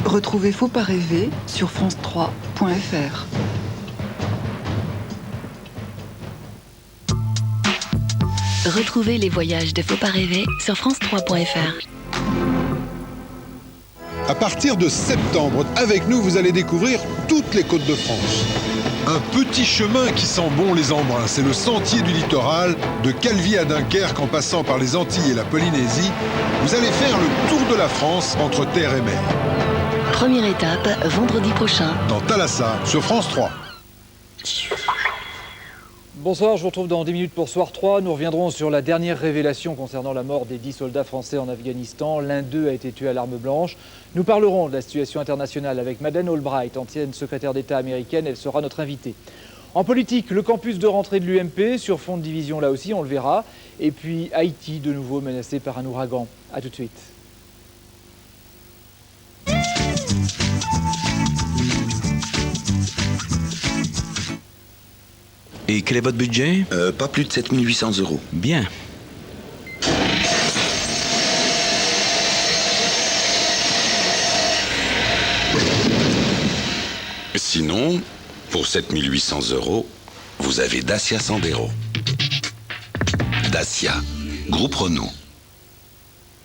Retrouvez Faut pas rêver sur france3.fr. Retrouvez les voyages de Faut pas rêver sur france3.fr. À partir de septembre, avec nous, vous allez découvrir toutes les côtes de France. Un petit chemin qui sent bon les embruns, c'est le sentier du littoral, de Calvi à Dunkerque en passant par les Antilles et la Polynésie. Vous allez faire le tour de la France entre terre et mer. Première étape, vendredi prochain. Dans Thalassa, sur France 3. Bonsoir, je vous retrouve dans 10 minutes pour Soir 3. Nous reviendrons sur la dernière révélation concernant la mort des 10 soldats français en Afghanistan. L'un d'eux a été tué à l'arme blanche. Nous parlerons de la situation internationale avec Madeleine Albright, ancienne secrétaire d'État américaine. Elle sera notre invitée. En politique, le campus de rentrée de l'UMP, sur fond de division là aussi, on le verra. Et puis Haïti, de nouveau menacé par un ouragan. A tout de suite. Et quel est votre budget? Pas plus de 7 800 €. Bien. Sinon, pour 7 800 €, vous avez Dacia Sandero. Dacia, groupe Renault.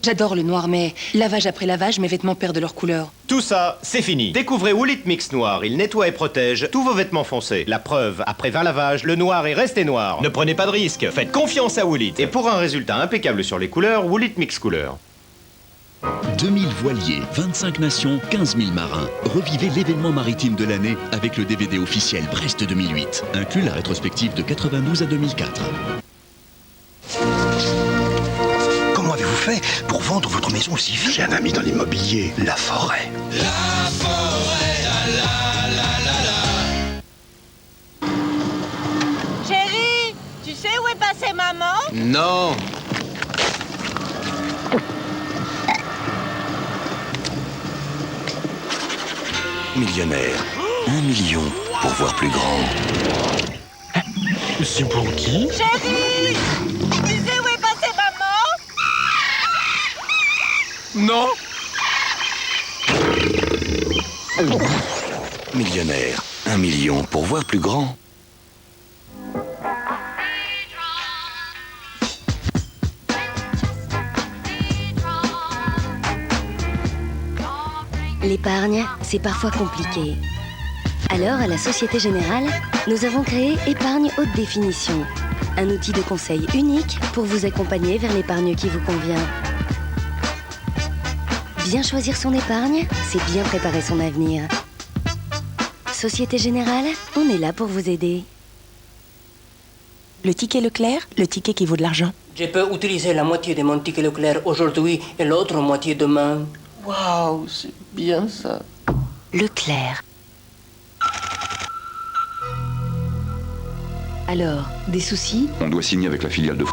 J'adore le noir, mais lavage après lavage, mes vêtements perdent leur couleur. Tout ça, c'est fini. Découvrez Woolit Mix Noir. Il nettoie et protège tous vos vêtements foncés. La preuve, après 20 lavages, le noir est resté noir. Ne prenez pas de risque. Faites confiance à Woolit. Et pour un résultat impeccable sur les couleurs, Woolit Mix Couleur. 2000 voiliers, 25 nations, 15 000 marins. Revivez l'événement maritime de l'année avec le DVD officiel Brest 2008. Inclut la rétrospective de 92 à 2004. Comment avez-vous fait pour vendre votre maison aussi vite? J'ai un ami dans l'immobilier. La forêt. La forêt, Chérie, tu sais où est passée maman? Non. Millionnaire. 1 million pour voir plus grand. C'est pour qui? Chérie, tu sais où est passée maman? Non. Millionnaire. 1 million pour voir plus grand. L'épargne, c'est parfois compliqué. Alors, à la Société Générale, nous avons créé Épargne Haute Définition, un outil de conseil unique pour vous accompagner vers l'épargne qui vous convient. Bien choisir son épargne, c'est bien préparer son avenir. Société Générale, on est là pour vous aider. Le ticket Leclerc, le ticket qui vaut de l'argent. Je peux utiliser la moitié de mon ticket Leclerc aujourd'hui et l'autre moitié demain. Waouh, c'est bien ça. Leclerc. Alors, des soucis? On doit signer avec la filiale de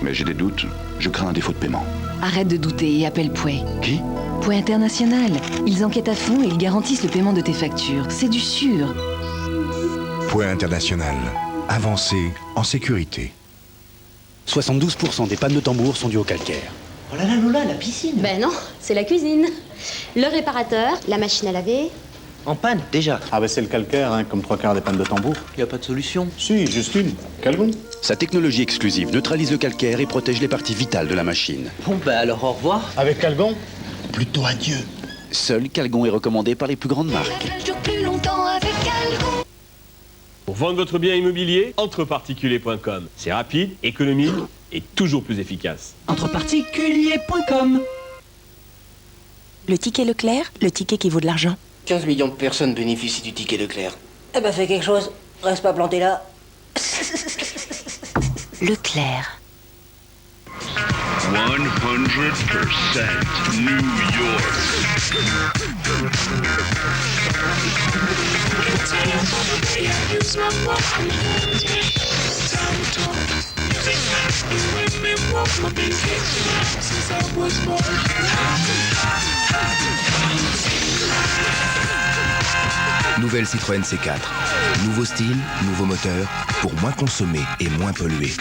mais j'ai des doutes. Je crains un défaut de paiement. Arrête de douter et appelle Pouet. Qui? Pouet International. Ils enquêtent à fond et ils garantissent le paiement de tes factures. C'est du sûr. Pouet International. Avancez en sécurité. 72% des pannes de tambour sont dues au calcaire. Oh là là, Lola, la piscine. Ben non, c'est la cuisine. Le réparateur, la machine à laver. En panne, déjà. Ah ben c'est le calcaire, hein, comme 3/4 des pannes de tambour. Y a pas de solution? Si, juste une. Calgon. Sa technologie exclusive neutralise le calcaire et protège les parties vitales de la machine. Bon, ben alors au revoir. Avec Calgon? Plutôt adieu. Seul Calgon est recommandé par les plus grandes marques. Plus longtemps avec Calgon. Pour vendre votre bien immobilier, entreparticulier.com. C'est rapide, économique et toujours plus efficace. Entreparticulier.com. Le ticket Leclerc, le ticket qui vaut de l'argent. 15 millions de personnes bénéficient du ticket Leclerc. Eh ben fais quelque chose, reste pas planté là. Leclerc. 100% New York. Nouvelle Citroën C4. Nouveau style, nouveau moteur, pour moins consommer et moins polluer.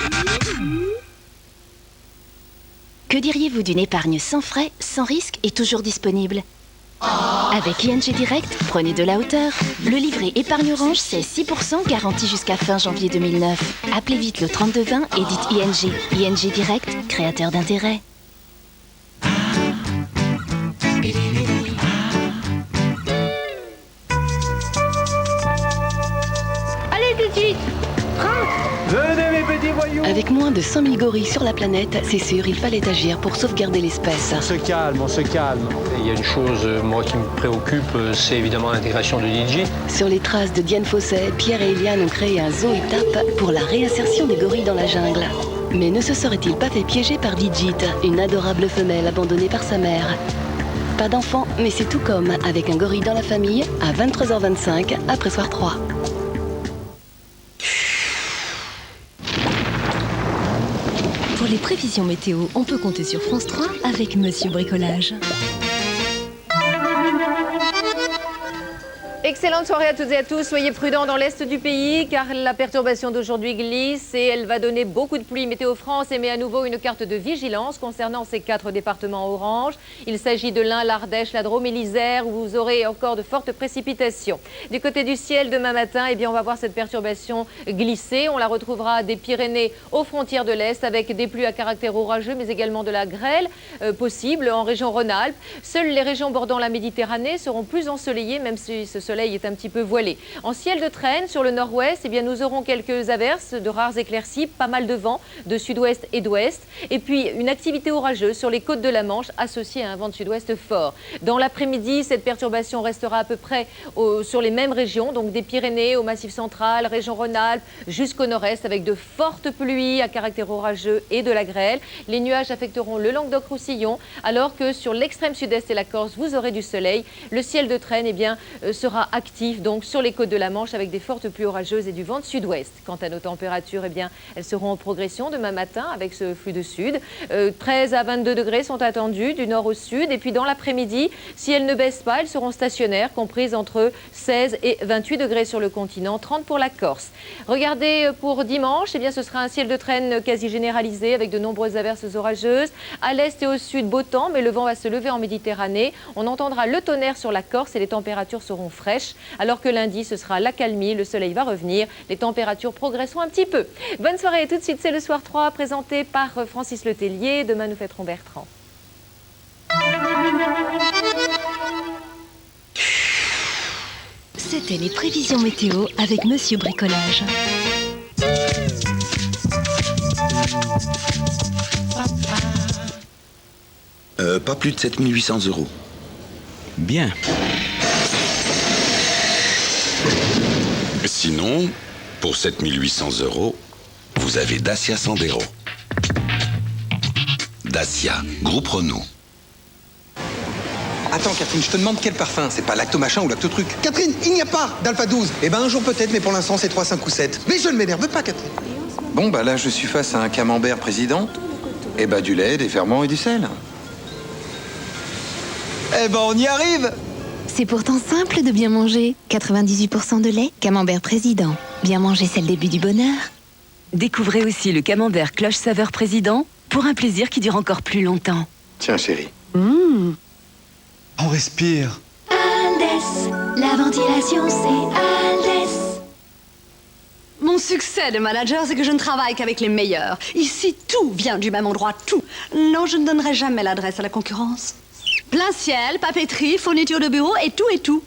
Que diriez-vous d'une épargne sans frais, sans risque et toujours disponible? Avec ING Direct, prenez de la hauteur. Le livret épargne orange, c'est 6% garanti jusqu'à fin janvier 2009. Appelez vite le 3220 et dites ING. ING Direct, créateur d'intérêt. Allez tout de suite. Venez mes petits voyous. Avec moins de 100 000 gorilles sur la planète, c'est sûr, il fallait agir pour sauvegarder l'espèce. On se calme. Il y a une chose, moi, qui me préoccupe, c'est évidemment l'intégration de Digit. Sur les traces de Diane Fossey, Pierre et Eliane ont créé un zoo étape pour la réinsertion des gorilles dans la jungle. Mais ne se serait-il pas fait piéger par Digit, une adorable femelle abandonnée par sa mère? Pas d'enfant, mais c'est tout comme avec un gorille dans la famille à 23h25 après soir 3. Pour les prévisions météo, on peut compter sur France 3 avec Monsieur Bricolage. Excellente soirée à toutes et à tous. Soyez prudents dans l'est du pays car la perturbation d'aujourd'hui glisse et elle va donner beaucoup de pluie. Météo France émet à nouveau une carte de vigilance concernant ces 4 départements orange. Il s'agit de l'Ain, l'Ardèche, la Drôme et l'Isère où vous aurez encore de fortes précipitations. Du côté du ciel, demain matin, on va voir cette perturbation glisser. On la retrouvera des Pyrénées aux frontières de l'Est avec des pluies à caractère orageux mais également de la grêle possible en région Rhône-Alpes. Seules les régions bordant la Méditerranée seront plus ensoleillées même si ce soleil est un petit peu voilé. En ciel de traîne sur le nord-ouest, nous aurons quelques averses, de rares éclaircies, pas mal de vent de sud-ouest et d'ouest, et puis une activité orageuse sur les côtes de la Manche associée à un vent de sud-ouest fort. Dans l'après-midi, cette perturbation restera à peu près sur les mêmes régions, donc des Pyrénées au Massif central, région Rhône-Alpes, jusqu'au nord-est, avec de fortes pluies à caractère orageux et de la grêle. Les nuages affecteront le Languedoc-Roussillon, alors que sur l'extrême sud-est et la Corse, vous aurez du soleil. Le ciel de traîne sera actif donc sur les côtes de la Manche avec des fortes pluies orageuses et du vent de sud-ouest. Quant à nos températures, elles seront en progression demain matin avec ce flux de sud. 13 à 22 degrés sont attendus du nord au sud. Et puis dans l'après-midi, si elles ne baissent pas, elles seront stationnaires, comprises entre 16 et 28 degrés sur le continent, 30 pour la Corse. Regardez pour dimanche, ce sera un ciel de traîne quasi généralisé avec de nombreuses averses orageuses. À l'est et au sud, beau temps, mais le vent va se lever en Méditerranée. On entendra le tonnerre sur la Corse et les températures seront fraîches. Alors que lundi, ce sera l'accalmie, le soleil va revenir, les températures progresseront un petit peu. Bonne soirée et tout de suite, c'est le Soir 3 présenté par Francis Letellier. Demain, nous fêterons Bertrand. C'était les prévisions météo avec Monsieur Bricolage. Pas plus de 7 800 €. Bien. Sinon, pour 7 800 €, vous avez Dacia Sandero. Dacia, groupe Renault. Attends, Catherine, je te demande quel parfum. C'est pas lacto machin ou lacto truc. Catherine, il n'y a pas d'Alpha 12. Eh ben un jour peut-être, mais pour l'instant c'est 3, 5 ou 7. Mais je ne m'énerve pas, Catherine. Bon, bah là je suis face à un camembert président. Eh ben du lait, des ferments et du sel. Eh ben on y arrive. C'est pourtant simple de bien manger. 98% de lait, camembert président. Bien manger, c'est le début du bonheur. Découvrez aussi le camembert cloche saveur président pour un plaisir qui dure encore plus longtemps. Tiens, chérie. On respire. Aldes, la ventilation, c'est Aldes. Mon succès de manager, c'est que je ne travaille qu'avec les meilleurs. Ici, tout vient du même endroit, tout. Non, je ne donnerai jamais l'adresse à la concurrence. Plein ciel, papeterie, fourniture de bureau et tout et tout.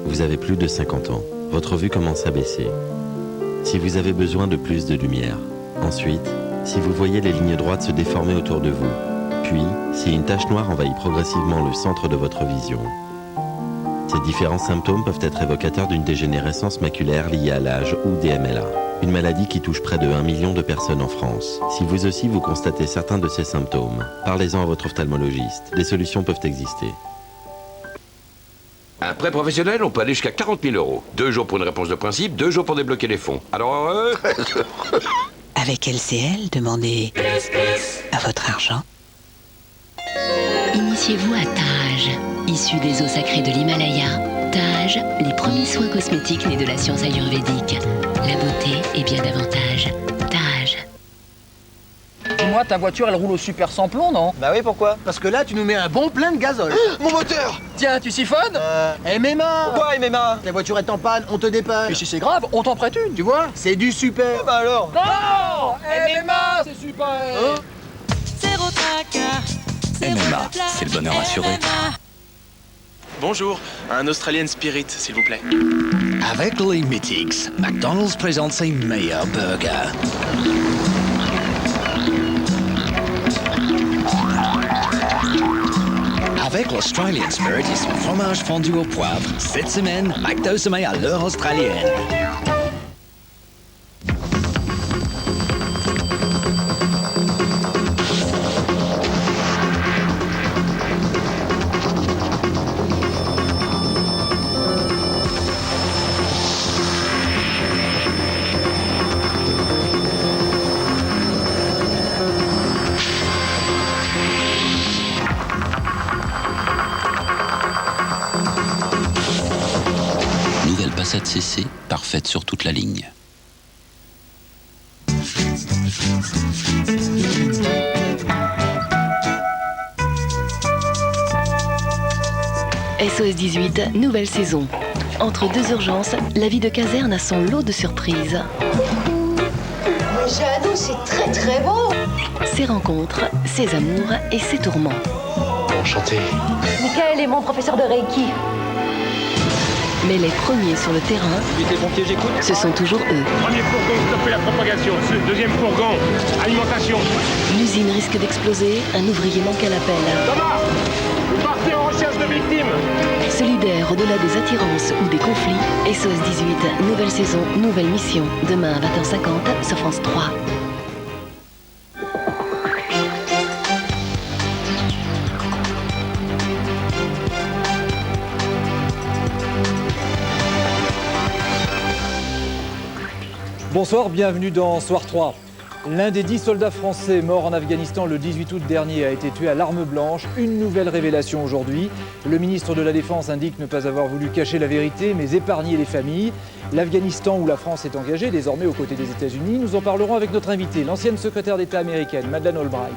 Vous avez plus de 50 ans. Votre vue commence à baisser. Si vous avez besoin de plus de lumière. Ensuite, si vous voyez les lignes droites se déformer autour de vous. Puis, si une tache noire envahit progressivement le centre de votre vision. Ces différents symptômes peuvent être évocateurs d'une dégénérescence maculaire liée à l'âge ou DMLA. Une maladie qui touche près de 1 million de personnes en France. Si vous aussi vous constatez certains de ces symptômes, parlez-en à votre ophtalmologiste. Des solutions peuvent exister. Un prêt professionnel, on peut aller jusqu'à 40 000 €. 2 jours pour une réponse de principe, 2 jours pour débloquer les fonds. Alors, Avec LCL, demandez à votre argent. Initiez-vous à Taj, issu des eaux sacrées de l'Himalaya. Taj, les premiers soins cosmétiques nés de la science ayurvédique. La beauté et bien davantage. Taj. moi, ta voiture, elle roule au super sans plomb, non? Bah oui, pourquoi? Parce que là, tu nous mets un bon plein de gazole. Mon moteur! Tiens, tu siphonnes? MMA! Pourquoi MMA? Ta voiture est en panne, on te dépanne. Et si c'est grave, on t'en prête une, tu vois? C'est du super. Bah alors? Non! MMA, c'est super! MMA, c'est le bonheur assuré. Bonjour, un Australian Spirit, s'il vous plaît. Avec les Mythics, McDonald's présente ses meilleurs burgers. Avec l'Australian Spirit et son fromage fondu au poivre, cette semaine, McDo se met à l'heure australienne. Nouvelle Passat CC, parfaite sur toute la ligne. SOS 18, nouvelle saison. Entre deux urgences, la vie de caserne a son lot de surprises. Mais Jeannot, c'est très très beau. Ses rencontres, ses amours et ses tourments. Enchanté. Michael est mon professeur de Reiki. Mais les premiers sur le terrain, ce sont toujours eux. Premier fourgon, stopper la propagation. Deuxième fourgon, alimentation. L'usine risque d'exploser, un ouvrier manque à l'appel. Thomas, vous partez en recherche de victimes. Solidaire au-delà des attirances ou des conflits, SOS 18, nouvelle saison, nouvelle mission. Demain à 20h50 sur France 3. Bonsoir, bienvenue dans Soir 3. L'un des 10 soldats français morts en Afghanistan le 18 août dernier a été tué à l'arme blanche. Une nouvelle révélation aujourd'hui. Le ministre de la Défense indique ne pas avoir voulu cacher la vérité, mais épargner les familles. L'Afghanistan, où la France est engagée, désormais aux côtés des États-Unis. Nous en parlerons avec notre invitée, l'ancienne secrétaire d'État américaine, Madeleine Albright.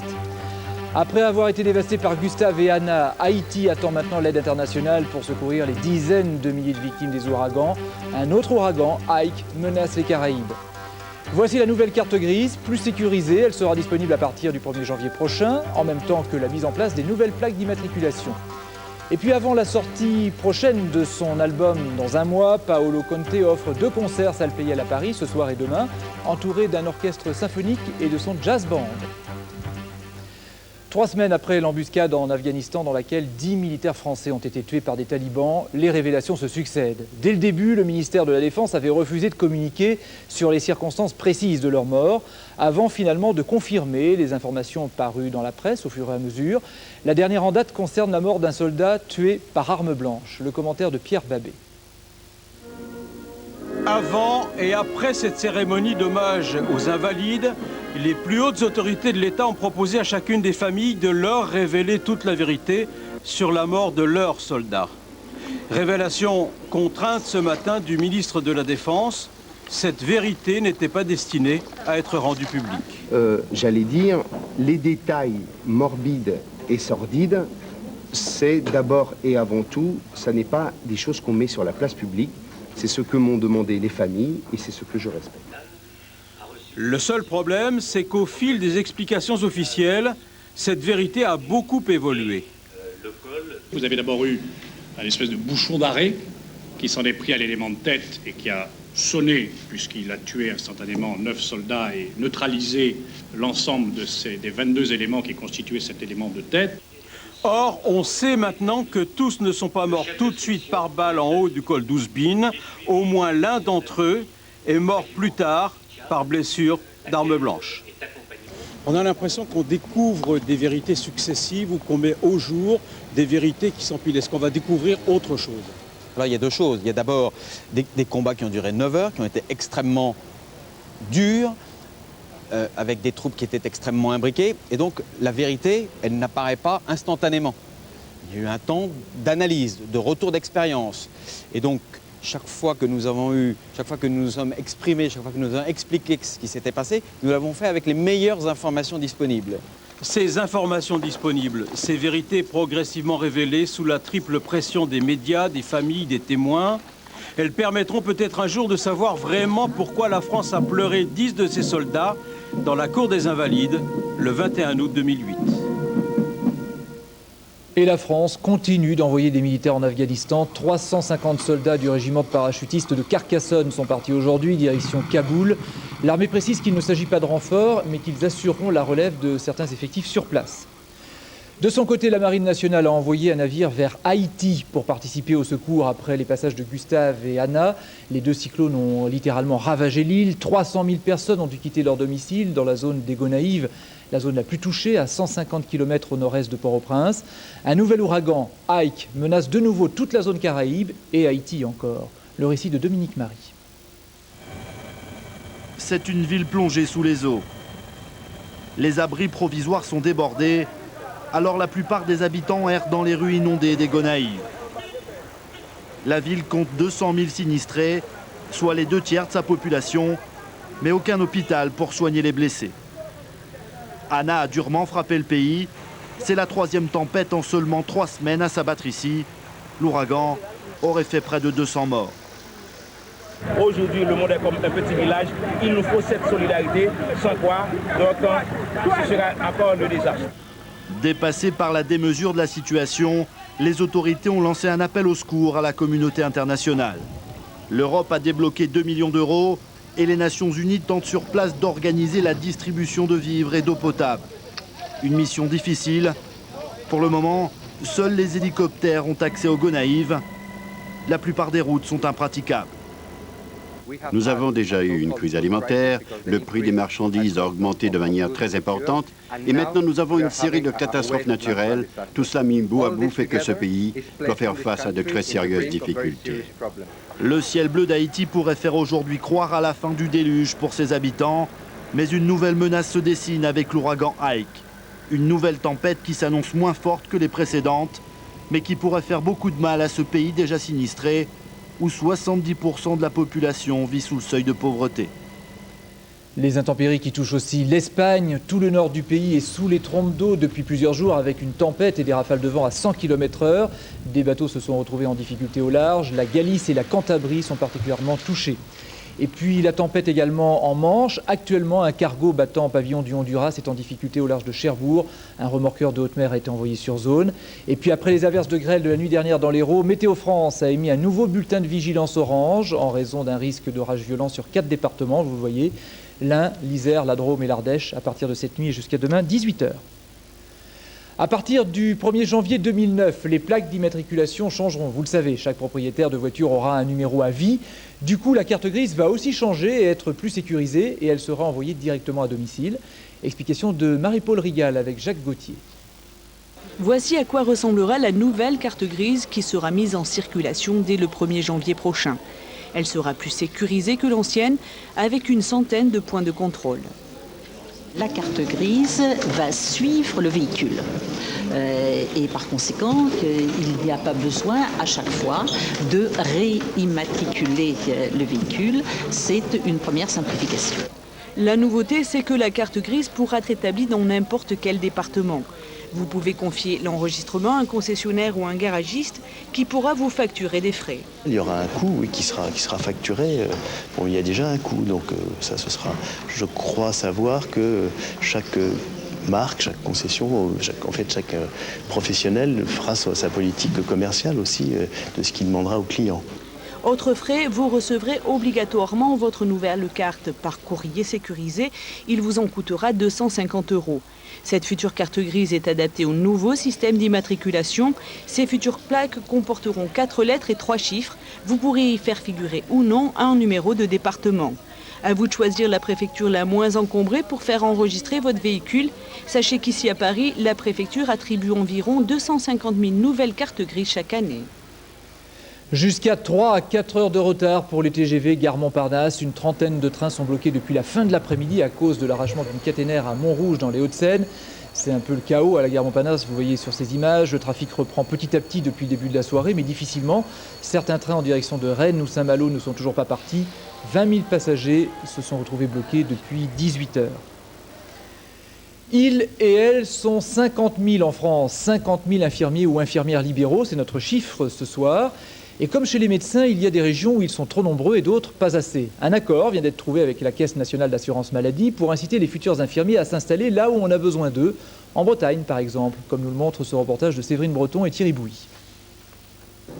Après avoir été dévastée par Gustave et Anna, Haïti attend maintenant l'aide internationale pour secourir les dizaines de milliers de victimes des ouragans. Un autre ouragan, Ike, menace les Caraïbes. Voici la nouvelle carte grise, plus sécurisée. Elle sera disponible à partir du 1er janvier prochain, en même temps que la mise en place des nouvelles plaques d'immatriculation. Et puis avant la sortie prochaine de son album dans un mois, Paolo Conte offre 2 concerts salle Pleyel à Paris, ce soir et demain, entouré d'un orchestre symphonique et de son jazz band. 3 semaines après l'embuscade en Afghanistan dans laquelle 10 militaires français ont été tués par des talibans, les révélations se succèdent. Dès le début, le ministère de la Défense avait refusé de communiquer sur les circonstances précises de leur mort, avant finalement de confirmer les informations parues dans la presse au fur et à mesure. La dernière en date concerne la mort d'un soldat tué par arme blanche. Le commentaire de Pierre Babet. Avant et après cette cérémonie d'hommage aux Invalides, les plus hautes autorités de l'État ont proposé à chacune des familles de leur révéler toute la vérité sur la mort de leurs soldats. Révélation contrainte ce matin du ministre de la Défense, cette vérité n'était pas destinée à être rendue publique. J'allais dire, les détails morbides et sordides, c'est d'abord et avant tout, ça n'est pas des choses qu'on met sur la place publique, c'est ce que m'ont demandé les familles et c'est ce que je respecte. Le seul problème, c'est qu'au fil des explications officielles, cette vérité a beaucoup évolué. Vous avez d'abord eu un espèce de bouchon d'arrêt qui s'en est pris à l'élément de tête et qui a sonné, puisqu'il a tué instantanément 9 soldats et neutralisé l'ensemble des 22 éléments qui constituaient cet élément de tête. Or, on sait maintenant que tous ne sont pas morts tout de suite par balle en haut du col d'Ouzbine. Au moins l'un d'entre eux est mort plus tard par blessure d'arme blanche. On a l'impression qu'on découvre des vérités successives ou qu'on met au jour des vérités qui s'empilent. Est-ce qu'on va découvrir autre chose? Alors, il y a 2 choses. Il y a d'abord des combats qui ont duré 9 heures, qui ont été extrêmement durs, avec des troupes qui étaient extrêmement imbriquées. Et donc, la vérité, elle n'apparaît pas instantanément. Il y a eu un temps d'analyse, de retour d'expérience. Et donc, chaque fois que nous nous sommes exprimés, chaque fois que nous avons expliqué ce qui s'était passé, nous l'avons fait avec les meilleures informations disponibles. Ces informations disponibles, ces vérités progressivement révélées sous la triple pression des médias, des familles, des témoins, elles permettront peut-être un jour de savoir vraiment pourquoi la France a pleuré 10 de ses soldats dans la cour des Invalides le 21 août 2008. Et la France continue d'envoyer des militaires en Afghanistan. 350 soldats du régiment de parachutistes de Carcassonne sont partis aujourd'hui, direction Kaboul. L'armée précise qu'il ne s'agit pas de renfort, mais qu'ils assureront la relève de certains effectifs sur place. De son côté, la Marine nationale a envoyé un navire vers Haïti pour participer au secours après les passages de Gustave et Anna. Les deux cyclones ont littéralement ravagé l'île. 300 000 personnes ont dû quitter leur domicile dans la zone des Gonaïves, la zone la plus touchée, à 150 km au nord-est de Port-au-Prince. Un nouvel ouragan, Ike, menace de nouveau toute la zone Caraïbe et Haïti encore. Le récit de Dominique Marie. C'est une ville plongée sous les eaux. Les abris provisoires sont débordés, alors la plupart des habitants errent dans les rues inondées des Gonaïves. La ville compte 200 000 sinistrés, soit les 2/3 de sa population, mais aucun hôpital pour soigner les blessés. Anna a durement frappé le pays. C'est la 3e tempête en seulement 3 semaines à s'abattre ici. L'ouragan aurait fait près de 200 morts. Aujourd'hui, le monde est comme un petit village. Il nous faut cette solidarité, sans quoi, donc, ce sera encore le désastre. Dépassés par la démesure de la situation, les autorités ont lancé un appel au secours à la communauté internationale. L'Europe a débloqué 2 millions d'euros et les Nations Unies tentent sur place d'organiser la distribution de vivres et d'eau potable. Une mission difficile. Pour le moment, seuls les hélicoptères ont accès aux Gonaïves. La plupart des routes sont impraticables. Nous avons déjà eu une crise alimentaire, le prix des marchandises a augmenté de manière très importante et maintenant nous avons une série de catastrophes naturelles. Tout cela mis bout à bout fait que ce pays doit faire face à de très sérieuses difficultés. Le ciel bleu d'Haïti pourrait faire aujourd'hui croire à la fin du déluge pour ses habitants, mais une nouvelle menace se dessine avec l'ouragan Ike. Une nouvelle tempête qui s'annonce moins forte que les précédentes, mais qui pourrait faire beaucoup de mal à ce pays déjà sinistré, où 70% de la population vit sous le seuil de pauvreté. Les intempéries qui touchent aussi l'Espagne, tout le nord du pays est sous les trompes d'eau depuis plusieurs jours avec une tempête et des rafales de vent à 100 km/h. Des bateaux se sont retrouvés en difficulté au large. La Galice et la Cantabrie sont particulièrement touchés. Et puis la tempête également en Manche. Actuellement, un cargo battant pavillon du Honduras est en difficulté au large de Cherbourg. Un remorqueur de haute mer a été envoyé sur zone. Et puis après les averses de grêle de la nuit dernière dans l'Hérault, Météo France a émis un nouveau bulletin de vigilance orange en raison d'un risque d'orage violent sur 4 départements, vous le voyez. l'Ain, l'Isère, la Drôme et l'Ardèche à partir de cette nuit et jusqu'à demain 18h. À partir du 1er janvier 2009, les plaques d'immatriculation changeront. Vous le savez, chaque propriétaire de voiture aura un numéro à vie. Du coup, la carte grise va aussi changer et être plus sécurisée et elle sera envoyée directement à domicile. Explication de Marie-Paul Rigal avec Jacques Gauthier. Voici à quoi ressemblera la nouvelle carte grise qui sera mise en circulation dès le 1er janvier prochain. Elle sera plus sécurisée que l'ancienne, avec une centaine de points de contrôle. La carte grise va suivre le véhicule. Et par conséquent, il n'y a pas besoin à chaque fois de réimmatriculer le véhicule. C'est une première simplification. La nouveauté, c'est que la carte grise pourra être établie dans n'importe quel département. Vous pouvez confier l'enregistrement à un concessionnaire ou un garagiste qui pourra vous facturer des frais. Il y aura un coût oui, qui sera facturé. Bon, il y a déjà un coût, donc ça ce sera. Je crois savoir que chaque marque, chaque concession, chaque professionnel fera sa politique commerciale aussi de ce qu'il demandera aux clients. Autre frais, vous recevrez obligatoirement votre nouvelle carte par courrier sécurisé. Il vous en coûtera 250 €. Cette future carte grise est adaptée au nouveau système d'immatriculation. Ces futures plaques comporteront 4 lettres et 3 chiffres. Vous pourrez y faire figurer ou non un numéro de département. À vous de choisir la préfecture la moins encombrée pour faire enregistrer votre véhicule. Sachez qu'ici à Paris, la préfecture attribue environ 250 000 nouvelles cartes grises chaque année. Jusqu'à 3 à 4 heures de retard pour les TGV Gare Montparnasse. Une trentaine de trains sont bloqués depuis la fin de l'après-midi à cause de l'arrachement d'une caténaire à Montrouge dans les Hauts-de-Seine. C'est un peu le chaos à la gare Montparnasse, vous voyez sur ces images. Le trafic reprend petit à petit depuis le début de la soirée, mais difficilement. Certains trains en direction de Rennes ou Saint-Malo ne sont toujours pas partis. 20 000 passagers se sont retrouvés bloqués depuis 18 heures. Ils et elles sont 50 000 en France, 50 000 infirmiers ou infirmières libéraux, c'est notre chiffre ce soir. Et comme chez les médecins, il y a des régions où ils sont trop nombreux et d'autres pas assez. Un accord vient d'être trouvé avec la Caisse nationale d'assurance maladie pour inciter les futurs infirmiers à s'installer là où on a besoin d'eux, en Bretagne par exemple, comme nous le montre ce reportage de Séverine Breton et Thierry Bouy.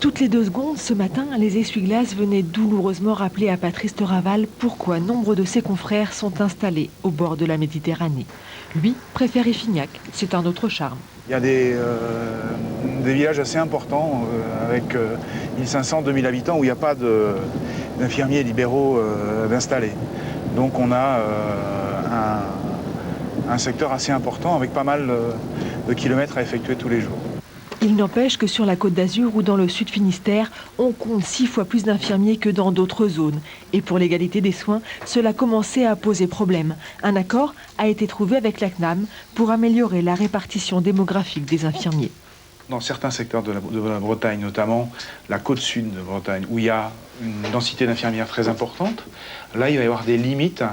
Toutes les 2 secondes, ce matin, les essuie-glaces venaient douloureusement rappeler à Patrice Raval pourquoi nombre de ses confrères sont installés au bord de la Méditerranée. Lui préfère Effignac, c'est un autre charme. Il y a des villages assez importants, avec 1500, 2000 habitants, où il n'y a pas d'infirmiers libéraux d'installer. Donc on a un secteur assez important, avec pas mal de kilomètres à effectuer tous les jours. Il n'empêche que sur la Côte d'Azur ou dans le Sud Finistère, on compte 6 fois plus d'infirmiers que dans d'autres zones. Et pour l'égalité des soins, cela commençait à poser problème. Un accord a été trouvé avec la CNAM pour améliorer la répartition démographique des infirmiers. Dans certains secteurs de la Bretagne, notamment la côte sud de Bretagne, où il y a une densité d'infirmières très importante, là il va y avoir des limites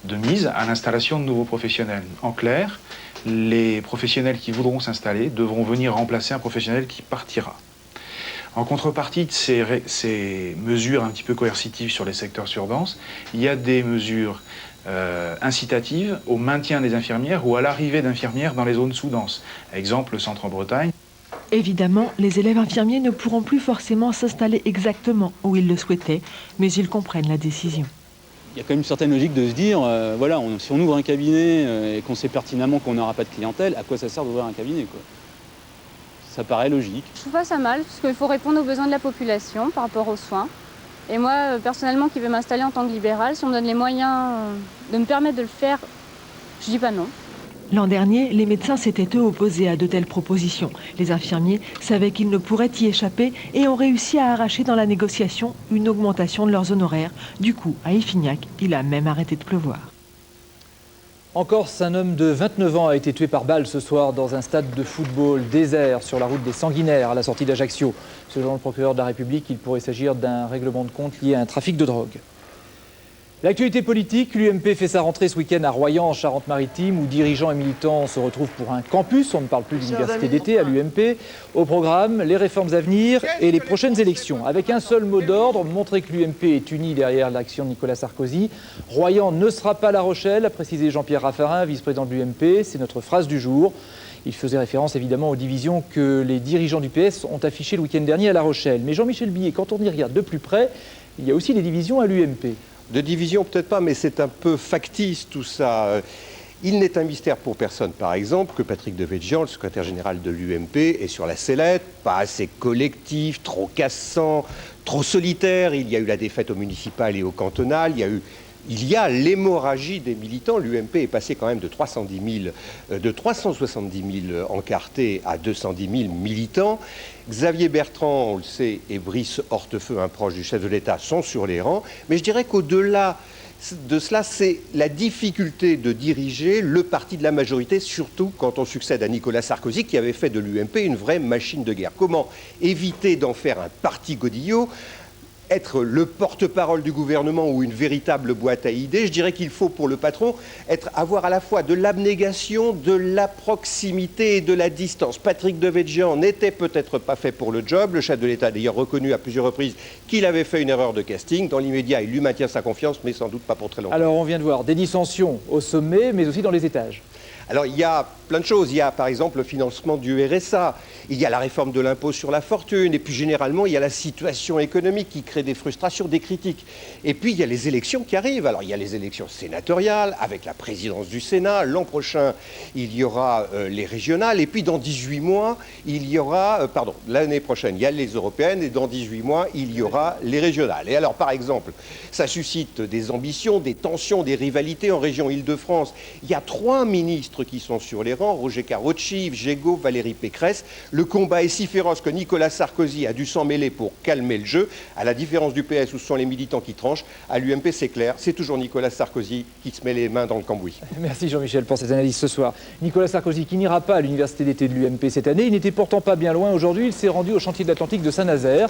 de mise à l'installation de nouveaux professionnels. En clair, les professionnels qui voudront s'installer devront venir remplacer un professionnel qui partira. En contrepartie de ces mesures un petit peu coercitives sur les secteurs surdenses, il y a des mesures incitatives au maintien des infirmières ou à l'arrivée d'infirmières dans les zones sous-denses. Exemple, le centre en Bretagne. Évidemment, les élèves infirmiers ne pourront plus forcément s'installer exactement où ils le souhaitaient, mais ils comprennent la décision. Il y a quand même une certaine logique de se dire, voilà, si on ouvre un cabinet et qu'on sait pertinemment qu'on n'aura pas de clientèle, à quoi ça sert d'ouvrir un cabinet, quoi? Ça paraît logique. Je trouve pas ça mal, parce qu'il faut répondre aux besoins de la population par rapport aux soins. Et moi, personnellement, qui veux m'installer en tant que libérale, si on me donne les moyens de me permettre de le faire, je dis pas non. L'an dernier, les médecins s'étaient eux opposés à de telles propositions. Les infirmiers savaient qu'ils ne pourraient y échapper et ont réussi à arracher dans la négociation une augmentation de leurs honoraires. Du coup, à Effignac, il a même arrêté de pleuvoir. En Corse, un homme de 29 ans a été tué par balle ce soir dans un stade de football désert sur la route des Sanguinaires à la sortie d'Ajaccio. Selon le procureur de la République, il pourrait s'agir d'un règlement de compte lié à un trafic de drogue. L'actualité politique, l'UMP fait sa rentrée ce week-end à Royan, en Charente-Maritime, où dirigeants et militants se retrouvent pour un campus. On ne parle plus d'université d'été à l'UMP. Au programme, les réformes à venir et les prochaines élections. Avec un seul mot d'ordre, montrer que l'UMP est unie derrière l'action de Nicolas Sarkozy. Royan ne sera pas La Rochelle, a précisé Jean-Pierre Raffarin, vice-président de l'UMP. C'est notre phrase du jour. Il faisait référence évidemment aux divisions que les dirigeants du PS ont affichées le week-end dernier à La Rochelle. Mais Jean-Michel Billet, quand on y regarde de plus près, il y a aussi des divisions à l'UMP. De division, peut-être pas, mais c'est un peu factice tout ça. Il n'est un mystère pour personne, par exemple, que Patrick Devedjian, le secrétaire général de l'UMP, est sur la sellette, pas assez collectif, trop cassant, trop solitaire. Il y a eu la défaite au municipal et au cantonal, il y a l'hémorragie des militants. L'UMP est passé quand même de 370 000 encartés à 210 000 militants. Xavier Bertrand, on le sait, et Brice Hortefeux, un proche du chef de l'État, sont sur les rangs. Mais je dirais qu'au-delà de cela, c'est la difficulté de diriger le parti de la majorité, surtout quand on succède à Nicolas Sarkozy, qui avait fait de l'UMP une vraie machine de guerre. Comment éviter d'en faire un parti godillot ? Être le porte-parole du gouvernement ou une véritable boîte à idées, je dirais qu'il faut pour le patron avoir à la fois de l'abnégation, de la proximité et de la distance. Patrick Devedjian n'était peut-être pas fait pour le job. Le chef de l'État a d'ailleurs reconnu à plusieurs reprises qu'il avait fait une erreur de casting. Dans l'immédiat, il lui maintient sa confiance, mais sans doute pas pour très longtemps. Alors on vient de voir des dissensions au sommet, mais aussi dans les étages. Alors il y a plein de choses. Il y a par exemple le financement du RSA, il y a la réforme de l'impôt sur la fortune, et puis généralement il y a la situation économique qui crée des frustrations, des critiques. Et puis il y a les élections qui arrivent. Alors il y a les élections sénatoriales avec la présidence du Sénat. L'an prochain, il y aura les régionales. Et puis dans 18 mois, l'année prochaine, il y a les européennes, et dans 18 mois, il y aura les régionales. Et alors par exemple, ça suscite des ambitions, des tensions, des rivalités en région Île-de-France. Il y a 3 ministres ministres qui sont sur les rangs, Roger Karoutchi, Yves Gégaud, Valérie Pécresse. Le combat est si féroce que Nicolas Sarkozy a dû s'en mêler pour calmer le jeu. À la différence du PS où ce sont les militants qui tranchent, à l'UMP c'est clair, c'est toujours Nicolas Sarkozy qui se met les mains dans le cambouis. Merci Jean-Michel pour cette analyse ce soir. Nicolas Sarkozy qui n'ira pas à l'université d'été de l'UMP cette année, il n'était pourtant pas bien loin aujourd'hui, il s'est rendu au chantier de l'Atlantique de Saint-Nazaire.